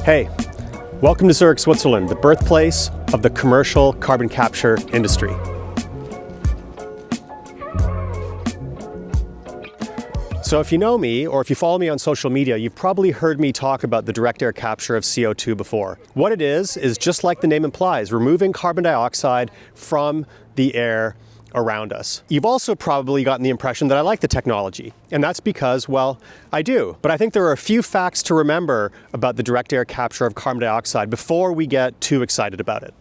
Hey, welcome to Zurich, Switzerland, the birthplace of the commercial carbon capture industry. So if you know me, or if you follow me on social media, you've probably heard me talk about the direct air capture of CO2 before. What it is just like the name implies, removing carbon dioxide from the air around us. You've also probably gotten the impression that I like the technology, and that's because, well, I do. But I think there are a few facts to remember about the direct air capture of carbon dioxide before we get too excited about it.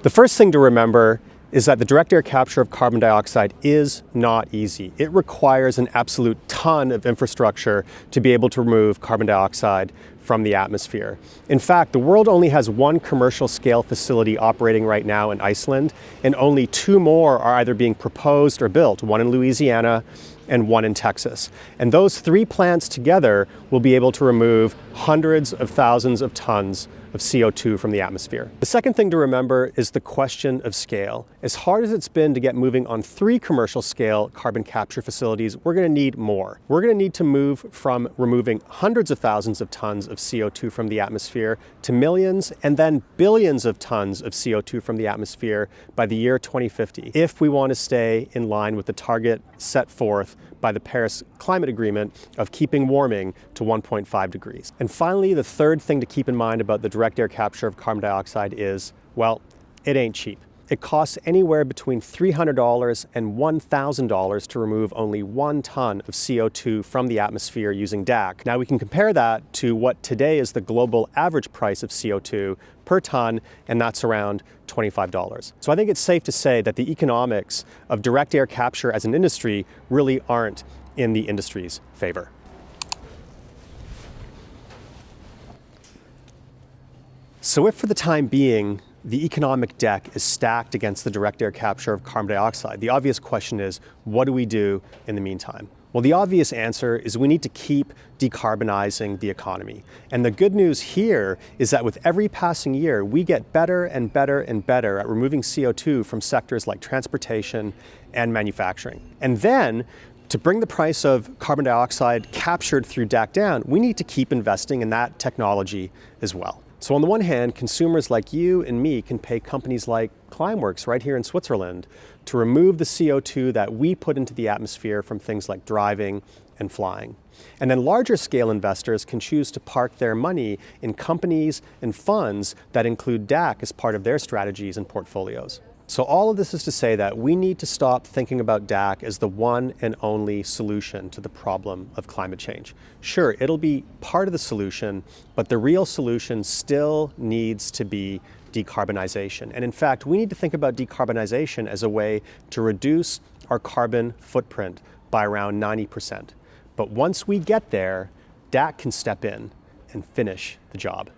The first thing to remember is that the direct air capture of carbon dioxide is not easy. It requires an absolute ton of infrastructure to be able to remove carbon dioxide from the atmosphere. In fact, the world only has one commercial scale facility operating right now in Iceland, and only two more are either being proposed or built, one in Louisiana and one in Texas. And those three plants together will be able to remove hundreds of thousands of tons of CO2 from the atmosphere. The second thing to remember is the question of scale. As hard as it's been to get moving on 3 commercial scale carbon capture facilities, we're going to need more. We're going to need to move from removing hundreds of thousands of tons of CO2 from the atmosphere to millions and then billions of tons of CO2 from the atmosphere by the year 2050, if we want to stay in line with the target set forth by the Paris Climate Agreement of keeping warming to 1.5 degrees. And finally, the third thing to keep in mind about the direct air capture of carbon dioxide is, well, it ain't cheap. It costs anywhere between $300 and $1,000 to remove only 1 ton of CO2 from the atmosphere using DAC. Now we can compare that to what today is the global average price of CO2 per ton, and that's around $25. So I think it's safe to say that the economics of direct air capture as an industry really aren't in the industry's favor. So if for the time being, the economic deck is stacked against the direct air capture of carbon dioxide, the obvious question is, what do we do in the meantime? Well, the obvious answer is we need to keep decarbonizing the economy. And the good news here is that with every passing year, we get better and better and better at removing CO2 from sectors like transportation and manufacturing. And then, to bring the price of carbon dioxide captured through DAC down, we need to keep investing in that technology as well. So on the one hand, consumers like you and me can pay companies like Climeworks right here in Switzerland to remove the CO2 that we put into the atmosphere from things like driving and flying. And then larger scale investors can choose to park their money in companies and funds that include DAC as part of their strategies and portfolios. So all of this is to say that we need to stop thinking about DAC as the one and only solution to the problem of climate change. Sure, it'll be part of the solution, but the real solution still needs to be decarbonization. And in fact, we need to think about decarbonization as a way to reduce our carbon footprint by around 90%. But once we get there, DAC can step in and finish the job.